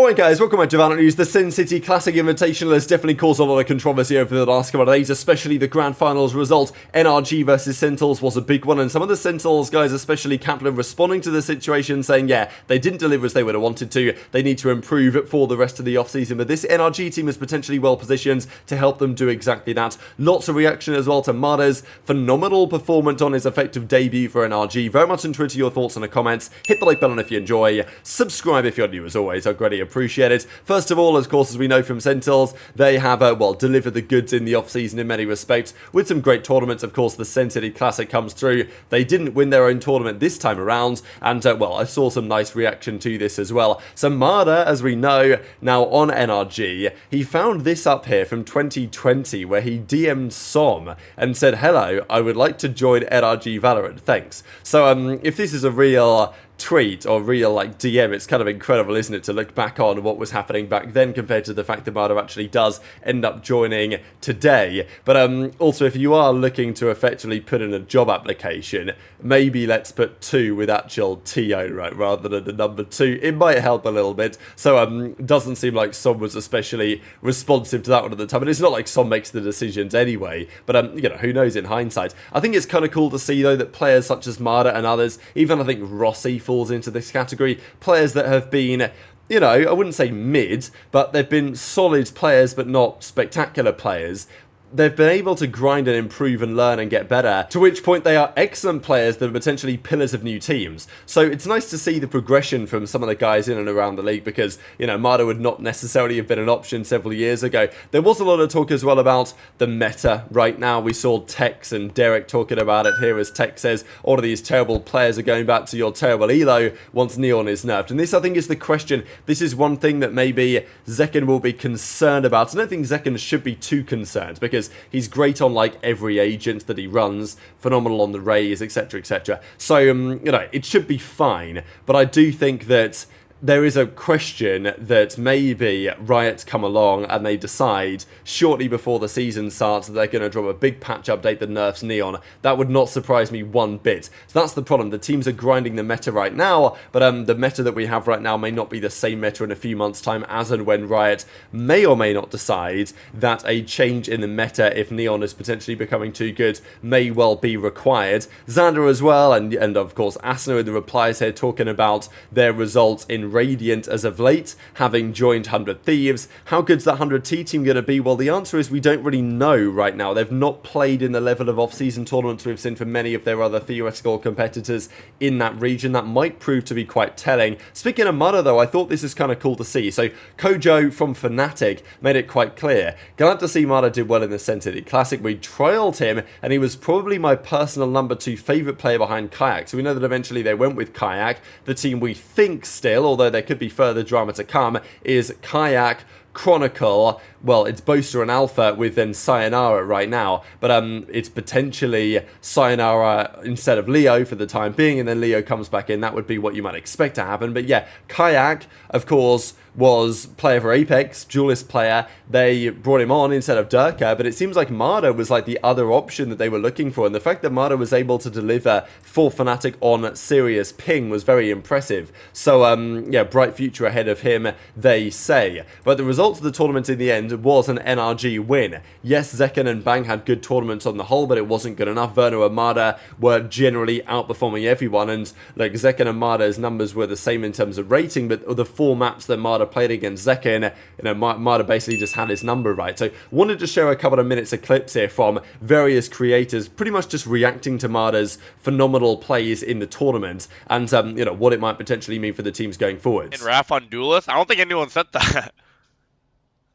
Alright guys, welcome back to VALORANT News. The Sin City Classic Invitational has definitely caused a lot of controversy over the last couple of days, especially the Grand Finals result. NRG versus Sentinels was a big one, and some of the Sentinels guys, especially Kaplan, responding to the situation, saying, yeah, they didn't deliver as they would have wanted to, they need to improve for the rest of the offseason, but this NRG team is potentially well positioned to help them do exactly that. Lots of reaction as well to Mada's phenomenal performance on his effective debut for NRG. Very much into your thoughts in the comments. Hit the like button if you enjoy, subscribe if you're new as always, I greatly appreciate it. First of all, of course, as we know from Sentinels, they have, well, delivered the goods in the off-season in many respects, with some great tournaments. Of course, the Sen City Classic comes through. They didn't win their own tournament this time around, and, well, I saw some nice reaction to this as well. So Mada, as we know, now on NRG, he found this up here from 2020, where he DM'd Som and said, hello, I would like to join NRG Valorant, thanks. So, if this is a real tweet or real like DM, it's kind of incredible, isn't it, to look back on what was happening back then compared to the fact that Mada actually does end up joining today. But also, if you are looking to effectively put in a job application, maybe let's put 2 with actual TO, right, rather than the number 2. It might help a little bit. So doesn't seem like Som was especially responsive to that one at the time, and it's not like Som makes the decisions anyway, but you know, who knows in hindsight. I think it's kind of cool to see though that players such as Mada and others, even I think Rossi falls into this category, players that have been, you know, I wouldn't say mid, but they've been solid players but not spectacular players. They've been able to grind and improve and learn and get better, to which point they are excellent players that are potentially pillars of new teams. So it's nice to see the progression from some of the guys in and around the league, because, you know, Mada would not necessarily have been an option several years ago. There was a lot of talk as well about the meta right now. We saw Tex and Derek talking about it here, as Tex says, all of these terrible players are going back to your terrible elo once Neon is nerfed. And this, I think, is the question. This is one thing that maybe Zekken will be concerned about. I don't think Zekken should be too concerned, because he's great on like every agent that he runs, phenomenal on the Rays, etc, etc. So you know, it should be fine, but I do think that there is a question that maybe Riot come along and they decide shortly before the season starts that they're going to drop a big patch update that nerfs Neon. That would not surprise me one bit. So that's the problem. The teams are grinding the meta right now, but the meta that we have right now may not be the same meta in a few months' time, as and when Riot may or may not decide that a change in the meta, if Neon is potentially becoming too good, may well be required. Xander as well, and of course Asuna in the replies here talking about their results in Radiant as of late, having joined 100 Thieves. How good's that 100T team going to be? Well, the answer is we don't really know right now. They've not played in the level of off-season tournaments we've seen from many of their other theoretical competitors in that region. That might prove to be quite telling. Speaking of Mada though, I thought this is kind of cool to see. So Kojo from Fnatic made it quite clear. Glad to see Mada did well in the Sen City Classic. We trialed him and he was probably my personal number 2 favourite player behind Kayak. So we know that eventually they went with Kayak. The team we think still, although there could be further drama to come, is Kayak, Chronicle, well, it's Boaster and Alpha with then Sayonara right now, but it's potentially Sayonara instead of Leo for the time being, and then Leo comes back in. That would be what you might expect to happen. But yeah, Kayak, of course, was player for Apex, duelist player. They brought him on instead of Durka, but it seems like Mada was like the other option that they were looking for, and the fact that Mada was able to deliver for Fnatic on serious ping was very impressive. So yeah, bright future ahead of him, they say. But the result of the tournament in the end was an NRG win. Yes, Zekken and Bang had good tournaments on the whole, but it wasn't good enough. Verno and Mada were generally outperforming everyone, and like Zekken and Mada's numbers were the same in terms of rating, but the 4 maps that Mada played against Zekken, you know, Mada basically just had his number right. So wanted to share a couple of minutes of clips here from various creators, pretty much just reacting to Mada's phenomenal plays in the tournament, and you know, what it might potentially mean for the teams going forward. In Raf on Duelist? I don't think anyone said that.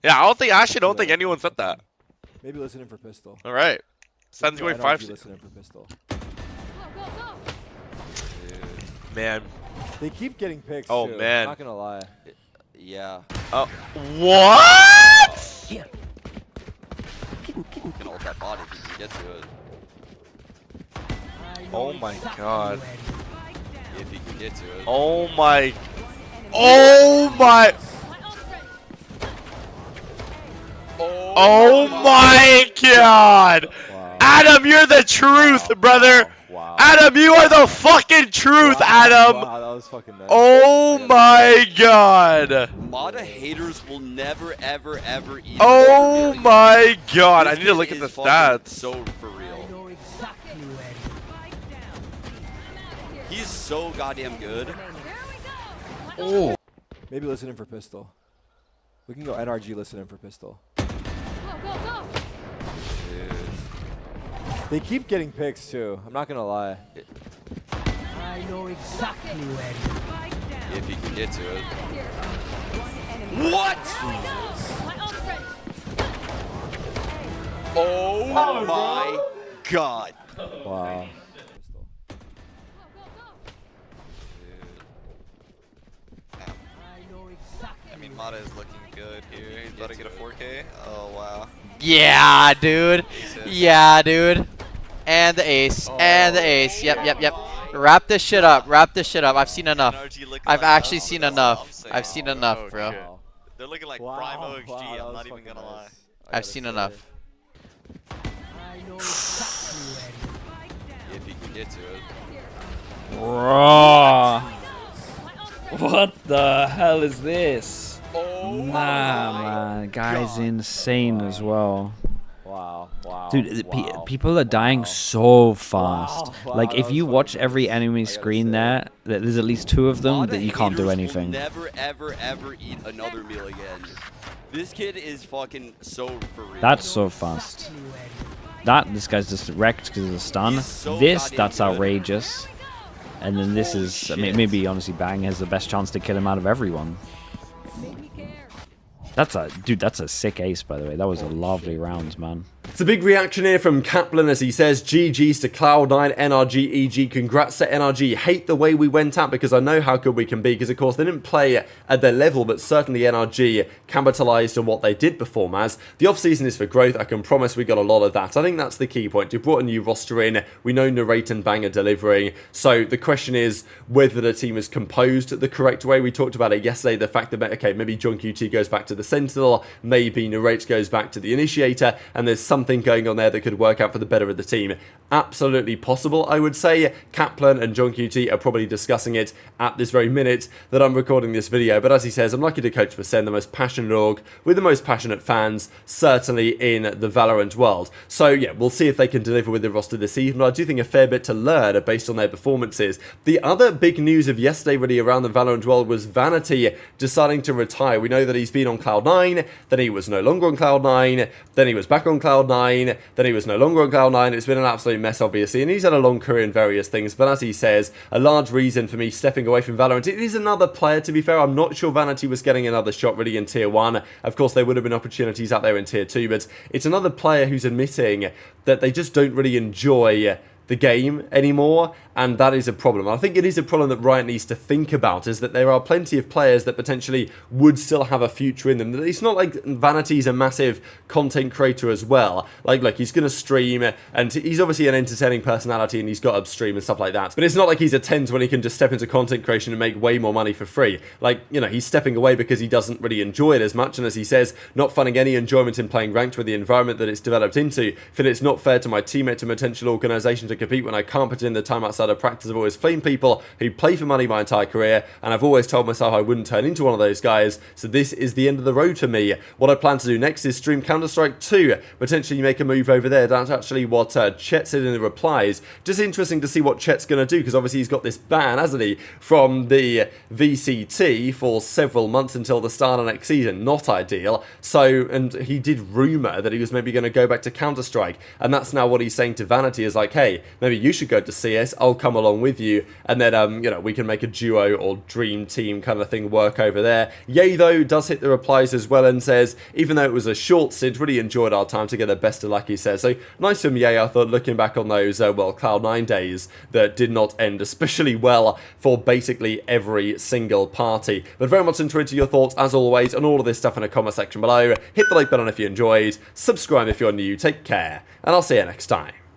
Yeah, I actually don't think anyone said that. Maybe listening for pistol. All right. Sen's going 5. Listening for pistol. Man. They keep getting picks. Oh too. man. I'm not gonna lie. Yeah. Oh, what? Yeah. You can hold that body if you can get to it. Oh my god. If you can get to it. Oh my. Oh my. Oh my god. Wow. Adam, you're the truth, brother. Wow. Adam, you are the fucking truth, Adam. Wow, that was fucking nice. Oh my god. Mada haters will never, ever, ever eat. Oh my god. I need to kid look at the is fucking stats. So for real. He's so goddamn good. Oh. Maybe listen in for pistol. We can go NRG listen in for pistol. Dude. They keep getting picks too. I'm not gonna lie. I know exactly where. If he can get to it. What? Oh my god. Wow. I mean, Mada is looking good here. He's about to get a 4K. Oh, wow. Yeah, dude. Yeah, dude. And the ace. And the ace. Yep, yep, yep. Wrap this shit up. Wrap this shit up. I've seen enough. I've actually seen enough. I've seen enough, bro. Wow. They're looking like Wow. prime OXG. Wow, that I'm was not even fucking gonna lie. nice. I I've gotta seen say. enough. I know exactly where. If he can get to it. Raw. What the hell is this? Oh Nah, my man. Guy's God. insane as well. Wow. Wow. Dude, wow. people are dying Wow. so fast. Wow, Like, that if was you fucking watch nice. every enemy I gotta screen say. there, there's at least 2 of them Mada that you can't do haters anything. Will never, ever, ever eat another meal again. This kid is fucking so for real. That's so fast. This guy's just wrecked because of the stun. He's so This, goddamn that's good. outrageous. And then this Holy is, I mean, shit. maybe honestly Bang has the best chance to kill him out of everyone. That's a sick ace, by the way. That was a lovely round, man. It's a big reaction here from Kaplan as he says, GG's to Cloud9, NRG, EG, congrats to NRG, hate the way we went out because I know how good we can be, because of course they didn't play at their level, but certainly NRG capitalised on what they did perform as. The off-season is for growth, I can promise we got a lot of that. I think that's the key point. You brought a new roster in, we know Narrate and Bang are delivering, so the question is whether the team is composed the correct way. We talked about it yesterday, the fact that, okay, maybe Gen.G goes back to the Sentinel, maybe Narrate goes back to the Initiator, and there's something going on there that could work out for the better of the team. Absolutely possible, I would say. Kaplan and Gen.G are probably discussing it at this very minute that I'm recording this video, but as he says, I'm lucky to coach for SEN, the most passionate org, with the most passionate fans, certainly in the Valorant world. So yeah, we'll see if they can deliver with the roster this season, but I do think a fair bit to learn based on their performances. The other big news of yesterday really around the Valorant world was Vanity deciding to retire. We know that he's been on Cloud9, then he was no longer on Cloud9, then he was back on Cloud9, then he was no longer on Cloud9. It's been an absolute mess, obviously, and he's had a long career in various things, but as he says, a large reason for me stepping away from Valorant. It is another player, to be fair. I'm not sure Vanity was getting another shot really in Tier 1. Of course, there would have been opportunities out there in Tier 2, but it's another player who's admitting that they just don't really enjoy the game anymore, and that is a problem. I think it is a problem that Riot needs to think about, is that there are plenty of players that potentially would still have a future in them. It's not like Vanity's a massive content creator as well. Like he's going to stream, and he's obviously an entertaining personality, and he's got upstream and stuff like that, but it's not like he's a 10 when he can just step into content creation and make way more money for free. Like, you know, he's stepping away because he doesn't really enjoy it as much, and as he says, not finding any enjoyment in playing ranked with the environment that it's developed into. Feel it's not fair to my teammates and potential organisation to compete when I can't put in the time outside of practice. I've always flamed people who play for money my entire career, and I've always told myself I wouldn't turn into one of those guys, so this is the end of the road for me. What I plan to do next is stream Counter-Strike 2, potentially make a move over there. That's actually what Chet said in the replies. Just interesting to see what Chet's going to do, because obviously he's got this ban, hasn't he, from the VCT for several months until the start of next season. Not ideal. So, and he did rumour that he was maybe going to go back to Counter-Strike, and that's now what he's saying to Vanity, is like, hey, maybe you should go to CS, I'll come along with you, and then, you know, we can make a duo or dream team kind of thing work over there. Ye, though, does hit the replies as well and says, even though it was a short stint, really enjoyed our time together, best of luck, he says. So, nice from Ye, I thought, looking back on those, well, Cloud9 days that did not end especially well for basically every single party. But very much into your thoughts, as always, on all of this stuff in the comment section below. Hit the like button if you enjoyed, subscribe if you're new, take care, and I'll see you next time.